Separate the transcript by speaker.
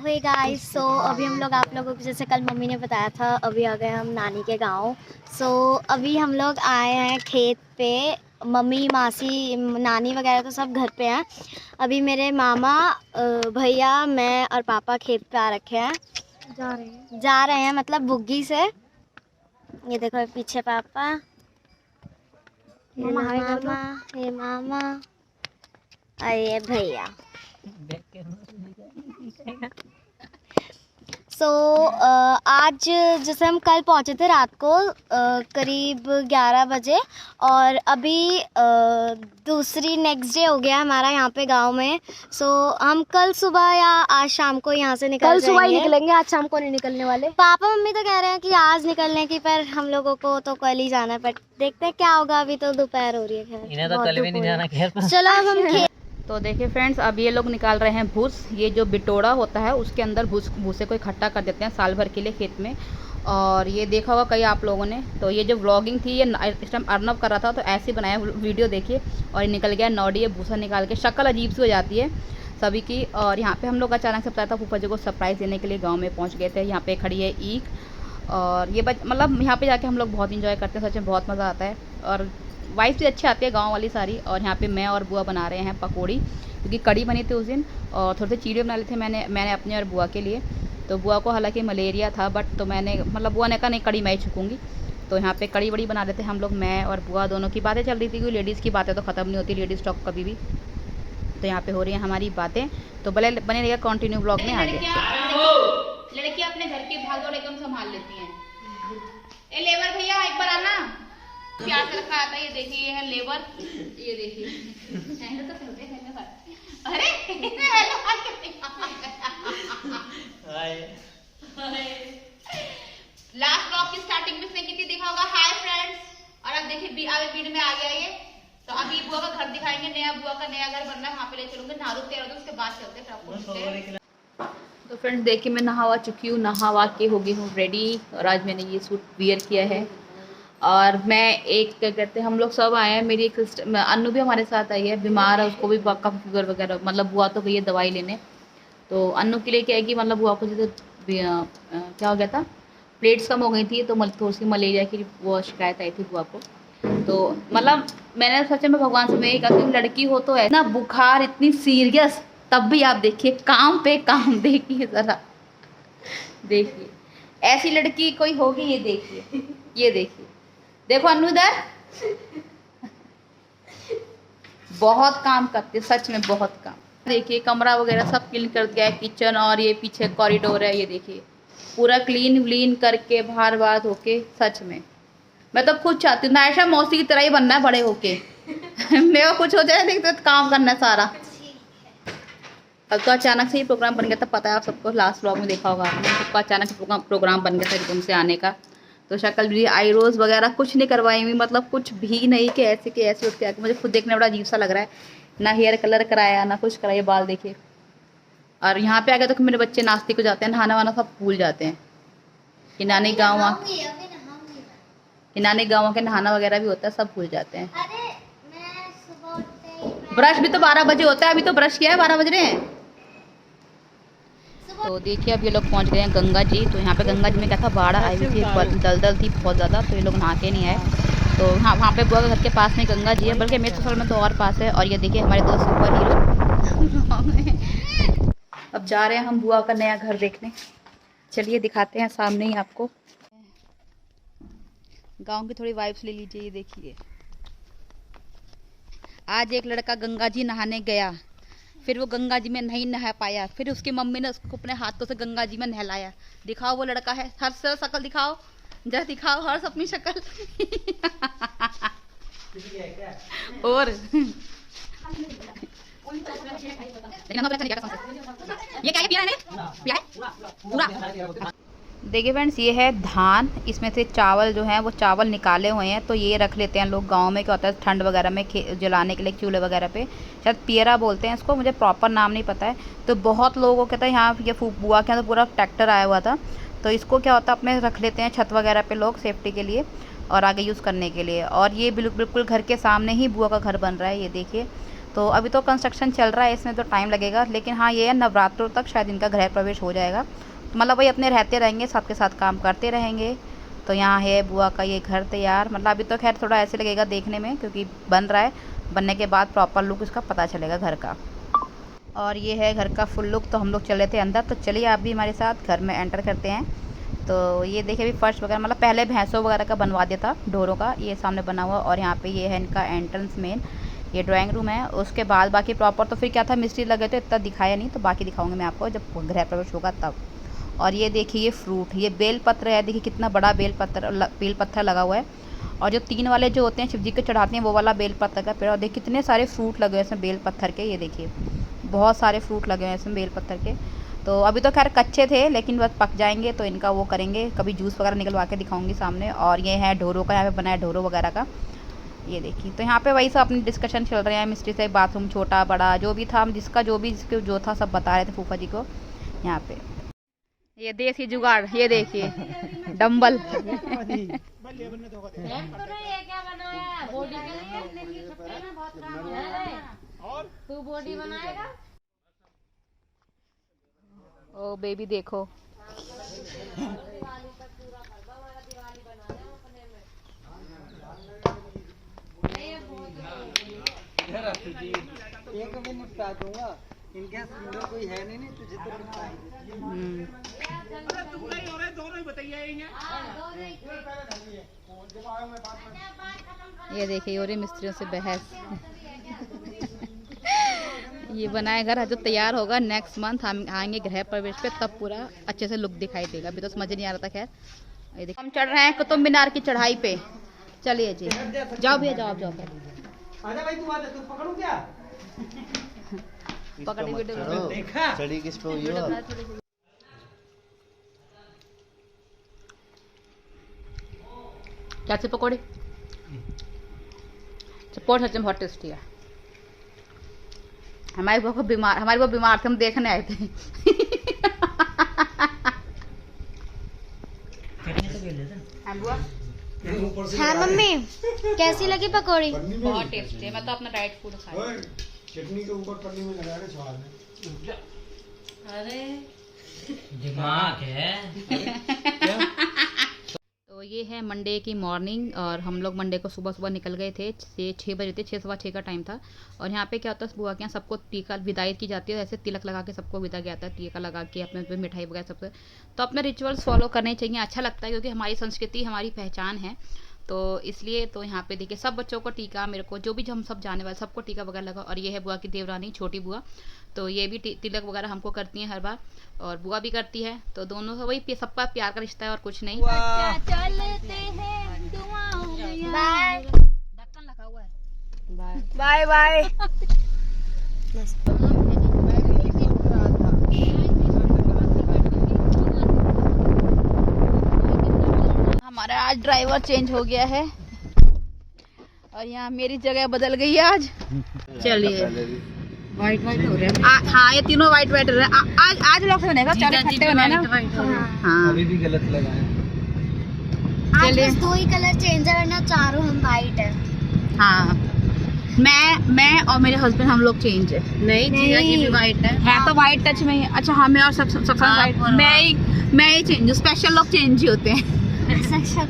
Speaker 1: Hey guys, सो अभी हम लोग आप लोगों को जैसे कल मम्मी ने बताया था, अभी आ गए हम नानी के गांव। सो अभी हम लोग आए हैं खेत पे। मम्मी मासी नानी वगैरह तो सब घर पे हैं। अभी मेरे मामा भैया मैं और पापा खेत पे आ रखे हैं। जा रहे हैं मतलब बुग्गी से। ये देखो पीछे पापा, ये मामा और ये भैया। आज जैसे हम कल पहुँचे थे रात को करीब 11 बजे, और अभी दूसरी नेक्स्ट डे हो गया हमारा यहाँ पे गांव में। हम कल सुबह या आज शाम को यहाँ से निकल जाएंगे।
Speaker 2: सुबह ही निकलेंगे, आज शाम को नहीं निकलने वाले।
Speaker 1: पापा मम्मी तो कह रहे हैं कि आज निकलने की, पर हम लोगों को तो कल ही जाना है। पर देखते हैं क्या होगा, अभी तो दोपहर हो रही है।
Speaker 3: इन्हें तो कल भी नहीं जाना खेत पर।
Speaker 1: चलो अब हम
Speaker 4: तो देखिए फ्रेंड्स, अब ये लोग निकाल रहे हैं भूस। ये जो बिटोड़ा होता है उसके अंदर भूसे को इकट्ठा कर देते हैं साल भर के लिए खेत में। और ये देखा होगा कई आप लोगों ने। तो ये जो व्लॉगिंग थी, ये इस टाइम अर्नव कर रहा था तो ऐसे ही बनाया वीडियो, देखिए। और ये निकल गया नॉडी, ये भूसा निकाल के शक्ल अजीब सी हो जाती है सभी की। और यहाँ पे हम लोग अचानक से पता था, फूफा जी को सरप्राइज़ देने के लिए गाँव में पहुँच गए थे। यहाँ पे खड़ी है ईख, और ये मतलब यहाँ पे जाके हम लोग बहुत इंजॉय करते हैं, सच में बहुत मज़ा आता है। और वाइफ भी अच्छी आती है गांव वाली सारी। और यहाँ पे मैं और बुआ बना रहे हैं पकौड़ी, क्योंकि कड़ी बनी थी उस दिन, और थोड़े से चीड़े बना लिए थे मैंने अपने और बुआ के लिए। तो बुआ को हालांकि मलेरिया था, बट तो मैंने मतलब बुआ ने कहा नहीं कड़ी मैं ही छकूँगी। तो यहाँ पे कड़ी बड़ी बना रहे थे हम लोग, मैं और बुआ दोनों की बातें चल रही थी, क्योंकि लेडीज़ की बातें तो ख़त्म नहीं होती, लेडीज़ टॉक कभी भी। तो यहाँ पे हो रही है हमारी बातें, तो बने रहेगा कंटिन्यू ब्लॉग में आगे। लड़कियाँ अपने घर की भागदौड़ एकदम संभाल लेती हैं। ए लेबर भैया एक बार आना, प्याज रखा आता है। ये देखिए, ये है लेबर, ये देखिए। तो करते हैं अरे लास्ट ब्लॉग की स्टार्टिंग में इसने की थी, देखा होगा हाय फ्रेंड्स। और अब देखिए आगे भीड़ में आ गया ये। तो अभी बुआ का घर दिखाएंगे, नया बुआ का नया घर बन रहा है, वहाँ पे ले चलूंगे। नहा धो तैयार हो, उसके बाद चलते हैं। तो फ्रेंड्स देखिए, मैं नहावा चुकी हूँ, नहावा के हो गई हूँ रेडी। और आज मैंने ये सूट वियर किया है। और मैं एक क्या कहते हैं, हम लोग सब आए हैं। मेरी एक सिस्टर अन्नू भी हमारे साथ आई है, बीमार है, उसको भी काफ़ी फीवर वगैरह, मतलब बुआ तो गई है दवाई लेने। तो अन्नू के लिए क्या है कि मतलब बुआ को जैसे क्या हो गया था, प्लेट्स कम हो गई थी, तो थोड़ी सी मलेरिया की वो शिकायत आई थी बुआ को। तो मतलब मैंने सच में भगवान से मैं ये कहा कि लड़की हो तो है ना, बुखार इतनी सीरियस, तब भी आप देखिए काम पे काम। देखिए ज़रा, देखिए ऐसी लड़की कोई होगी, ये देखिए, ये देखिए, देखो अन्नू इधर बहुत काम करते, सच में बहुत काम। देखिए कमरा वगैरह सब क्लीन कर दिया है, किचन, और ये पीछे कॉरिडोर है, ये देखिए पूरा क्लीन व्लीन करके बाहर बार होके। सच में मैं तो खुद चाहती हूँ नायशा मौसी की तरह ही बनना है बड़े होके। मेरे को कुछ हो जाए देखते तो काम करना है सारा। अब तो अचानक से ही प्रोग्राम बन गया था, पता है आप सबको, लास्ट व्लॉग में देखा होगा आपने। सबका अचानक से प्रोग्राम बन गया था एकदम से आने का। तो शक्ल भी, आईब्रोज वगैरह कुछ नहीं करवाई हुई, मतलब कुछ भी नहीं कि ऐसे के ऐसे उठ के आके। मुझे खुद देखने में बड़ा अजीब सा लग रहा है, ना हेयर कलर कराया ना कुछ कराया, बाल देखिए। और यहाँ पे आ गए तो मेरे बच्चे नाश्ते को जाते हैं, नहाना वाना सब भूल जाते हैं। कि नानी गाँव के नहाना वगैरह भी होता है, सब भूल जाते हैं। ब्रश भी तो 12 बजे होता है, अभी तो ब्रश किया है, 12 बज रहे हैं। तो देखिए अब ये लोग पहुंच गए हैं गंगा जी। तो यहाँ पे गंगा जी में क्या था, बाढ़ आई हुई थी, दलदल थी बहुत ज़्यादा, तो ये लोग नहा के नहीं आए। तो हाँ, वहाँ पे बुआ के घर के पास में गंगा जी है, बल्कि मेरे ससुराल में तो और पास है। और ये देखिए हमारे दो सुपर हीरो। अब जा रहे हैं हम बुआ का नया घर देखने। चलिए दिखाते हैं सामने ही आपको। गाँव की थोड़ी वाइब्स ले लीजिए। ये देखिए, आज एक लड़का गंगा जी नहाने गया, फिर वो गंगा जी में नहीं नहा पाया, फिर उसकी मम्मी ने उसको अपने हाथों से गंगा जी में नहलाया। दिखाओ वो लड़का है, हर से शक्ल दिखाओ, जरा दिखाओ हर्ष अपनी शक्ल। और ये क्या है, पिया है पूरा। देखिए फ्रेंड्स, ये है धान, इसमें से चावल जो है वो चावल निकाले हुए हैं। तो ये रख लेते हैं लोग गांव में, क्या होता है ठंड वगैरह में जलाने के लिए चूल्हे वगैरह पे, शायद पियरा बोलते हैं इसको, मुझे प्रॉपर नाम नहीं पता है। तो बहुत लोगों के, यहाँ ये बुआ के यहाँ तो पूरा ट्रैक्टर आया हुआ था। तो इसको क्या होता है अपने रख लेते हैं छत वगैरह पे लोग, सेफ्टी के लिए और आगे यूज़ करने के लिए। और ये बिल्कुल घर के सामने ही बुआ का घर बन रहा है, ये देखिए। तो अभी तो कंस्ट्रक्शन चल रहा है, इसमें तो टाइम लगेगा, लेकिन हाँ ये है नवरात्रों तक शायद इनका गृह प्रवेश हो जाएगा। तो मतलब वही अपने रहते रहेंगे, साथ के साथ काम करते रहेंगे। तो यहाँ है बुआ का ये घर तैयार। मतलब अभी तो खैर थोड़ा ऐसे लगेगा देखने में, क्योंकि बन रहा है, बनने के बाद प्रॉपर लुक इसका पता चलेगा घर का। और ये है घर का फुल लुक। तो हम लोग चले थे अंदर, तो चलिए आप भी हमारे साथ घर में एंटर करते हैं। तो ये देखिए अभी फर्श वगैरह मतलब पहले भैंसों वगैरह का बनवा दिया था, ढोरों का, ये सामने बना हुआ। और यहाँ पे ये है इनका एंट्रेंस मेन, ये ड्राइंग रूम है। उसके बाद बाकी प्रॉपर तो फिर क्या था, मिस्त्री लगे तो इतना दिखाया नहीं, तो बाकी दिखाऊंगी मैं आपको जब गृह प्रवेश होगा तब। और ये देखिए ये फ्रूट, ये बेल पत्र है, देखिए कितना बड़ा बेल पत्थर लगा हुआ है। और जो 3 वाले जो होते हैं शिव जी के चढ़ाते हैं, वो वाला बेल पत्थर का पेड़। और देखिए कितने सारे फ्रूट लगे हुए हैं इसमें बेल पत्थर के, ये देखिए बहुत सारे फ्रूट लगे हुए हैं इसमें बेल पत्थर के। तो अभी तो खैर कच्चे थे, लेकिन बस पक जाएंगे तो इनका वो करेंगे, कभी जूस वगैरह निकलवा के दिखाऊंगी सामने। और ये है ढोरों का, यहाँ पे बना है ढोरों वगैरह का, ये देखिए। तो यहाँ पे वही सब अपनी डिस्कशन चल रहे हैं मिस्त्री से, बाथरूम छोटा बड़ा जो भी था, जिसका जो था सब बता रहे थे फूफा जी को यहाँ पे। ये देसी जुगाड़, ये देखिए डंबल।
Speaker 2: तू बॉडी बनाएगा?
Speaker 4: ओ बेबी देखो,
Speaker 5: एक में निपटा दूंगा, इनके सिंगर कोई है नहीं तुझे तो
Speaker 4: ये देखिए और मिस्त्रियों से बहस। ये बनाया घर है जो तैयार होगा नेक्स्ट मंथ, हम आएंगे गृह प्रवेश पे, तब पूरा अच्छे से लुक दिखाई देगा। अभी तो समझ नहीं आ रहा था। खैर ये देखिए हम चढ़ रहे हैं कुतुब मीनार की चढ़ाई पे। चलिए जी, जाओ भैया जाओ, जाओ
Speaker 5: आजा भाई, तू आजा, तू पकड़ू क्या?
Speaker 4: पकड़ी वीडियो
Speaker 5: देखा चढ़ी किस पे हुई हो?
Speaker 4: क्या सी पकौड़ी, चपोट सच में बहुत टेस्टी है। हमारी वो बीमार थे, हम देखने आए थे।
Speaker 1: हाँ मम्मी, कैसी लगी पकौड़ी?
Speaker 4: बहुत टेस्टी है, मैं तो अपना डाइट फूड खाई।
Speaker 5: चटनी के ऊपर पन्नी में लगा के छुआ।
Speaker 3: अरे दिमाग है।
Speaker 4: तो ये है मंडे की मॉर्निंग, और हम लोग मंडे को सुबह निकल गए थे। 6 बजे थे, 6 सवा 6 का टाइम था। और यहाँ पे क्या होता है, बुआ के यहाँ सबको टीका विदाई की जाती है, ऐसे तिलक लगा के सबको विदा किया जाता है, टीका लगा के अपने मिठाई वगैरह सबसे। तो अपने रिचुअल्स फॉलो करने चाहिए, अच्छा लगता है, क्योंकि हमारी संस्कृति हमारी पहचान है। तो इसलिए तो यहाँ पे देखिए सब बच्चों को टीका, मेरे को जो भी हम सब जाने वाले सबको टीका वगैरह लगा। और ये है बुआ की देवरानी, छोटी बुआ, तो ये भी तिलक वगैरह हमको करती हैं हर बार, और बुआ भी करती है। तो दोनों से वही सबका प्यार का रिश्ता है और कुछ नहीं।
Speaker 1: बाय
Speaker 4: ढक्कन लगा हुआ है।
Speaker 1: Bye bye.
Speaker 4: हमारा आज ड्राइवर चेंज हो गया है, और यहाँ मेरी जगह बदल गई है आज। चलिए
Speaker 2: वाइट हो रहा है।
Speaker 4: हाँ ये तीनों वाइट हो रहे हैं। आज लोग से बनेगा, चार इकट्ठे बने ना। हाँ
Speaker 5: अभी भी गलत लगा है।
Speaker 1: आज बस 2 ही कलर चेंज है, वरना चारों हम वाइट है।
Speaker 4: हाँ मैं और मेरे हस्बैंड हम लोग चेंज है।
Speaker 2: नहीं जीजा जी भी वाइट है।
Speaker 4: तो वाइट टच में ही। अच्छा हाँ, मैं और सब वाइट, मैं ही चेंज हूँ। स्पेशल लोग चेंज ही होते हैं।
Speaker 1: सेक्शन